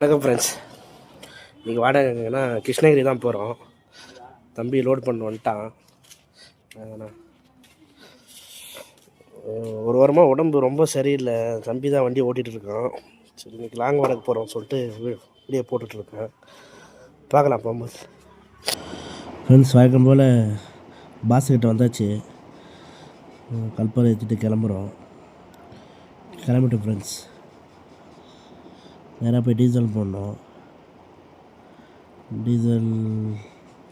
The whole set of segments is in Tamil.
வணக்கம் ஃப்ரெண்ட்ஸ். இன்றைக்கி வாடகை எங்கன்னா கிருஷ்ணகிரி தான் போகிறோம். தம்பி லோட் பண்ண வந்துட்டான். ஒரு வாரமாக உடம்பு ரொம்ப சரியில்லை. தம்பி தான் வண்டி ஓட்டிகிட்ருக்கான். சரி, இன்றைக்கி லாங் வாடகை போகிறோம் சொல்லிட்டு வீடியோ போட்டுட்ருக்கேன். பார்க்கலாம் போகும்போது. ஃப்ரெண்ட்ஸ், வழக்கம் போல் பாஸ்கிட்ட வந்தாச்சு. கல்பாறை ஏற்றிட்டு கிளம்புறோம். கிளம்பிட்டோம் ஃப்ரெண்ட்ஸ். நேராக போய் டீசல் போடணும். டீசல்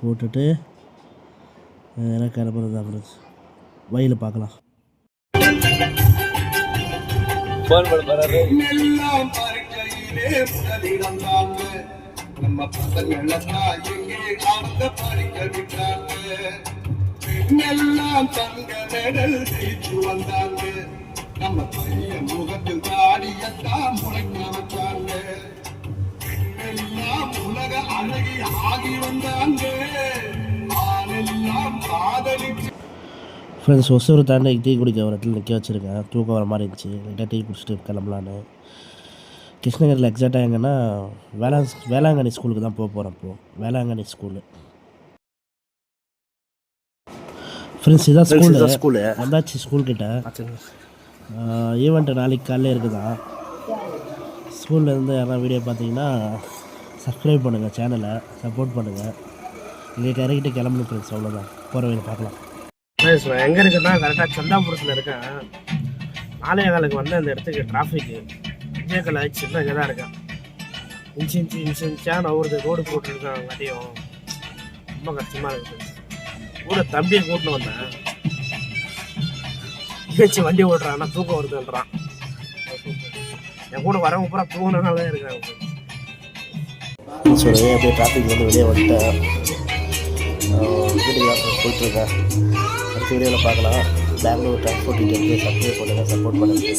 போட்டுட்டு நேராக கிளம்புறது தான் ஃப்ரெண்ட்ஸ். வழியில் பார்க்கலாம். நம்ம நம்ம பையன் முகத்தில் தாடியத்தான் முளைக்க வச்சாங்க. பெண்ணெல்லாம் உலக அழகி ஆகி வந்தாங்க. ஆனெல்லாம் காதலிச்சு. ஃப்ரெண்ட்ஸ், ஒசூர் தாண்டி டீ குடிக்க ஒரு இடத்துல நிற்க வச்சுருக்கேன். தூக்கம் வர மாதிரி இருந்துச்சு. லைட்டாக டீ குடிச்சிட்டு கிளம்பலான்னு. கிருஷ்ணகிரியில் எக்ஸாக்டாக எங்கன்னா வேளாங்கண்ணி ஸ்கூலுக்கு தான் போக போகிறேன். இப்போது வேளாங்கண்ணி ஸ்கூலு. ஃப்ரெண்ட்ஸ், இதான் ஸ்கூலு. வந்தாச்சு ஸ்கூல்கிட்ட. ஈவெண்ட்டு நாளைக்கு காலையில் இருக்குதான். ஸ்கூலில் இருந்து யாரா வீடியோ பார்த்தீங்கன்னா சப்ஸ்கிரைப் பண்ணுங்கள், சேனலை சப்போர்ட் பண்ணுங்கள். இங்கே இறக்கிட்டு கிளம்பணும் ஃப்ரெண்ட்ஸ். அவ்வளோதான். போகிற வழியில் பார்க்கலாம். ஃப்ரெண்ட்ஸ், நான் எங்கே இருக்குன்னா கரெக்டாக சந்தாபுரத்தில் இருக்கேன். 4:15 வந்து அந்த இடத்துக்கு டிராஃபிக்கு விஜயக்கல் ஆயிடுச்சு. இங்கே தான் இருக்கேன். இன்ச்சாக நான் ஒரு ரோடு போட்டுருக்கேன். அங்கேயும் ரொம்ப கஷ்டமாக இருக்குது. கூட தம்பியை கூட்டின்னு வந்தேன். வண்டி ஓட்டுறான், தூக்கம் வருதுன்றான். என் கூட வரவங்க பூரா தூங்கினாலே இருக்காங்க. அப்படியே டிராஃபிக் வந்து வெளியே வந்துட்டேன். வீட்டுக்கு தான் போயிட்டுருக்கேன். அடுத்த வீடியோவில் பார்க்கலாம். பெங்களூர் டிரான்ஸ்போர்ட் டீட்டெயிலுக்கு சப்ஸ்கிரைப் பண்ணுங்கள், சப்போர்ட் பண்ணுங்கள்.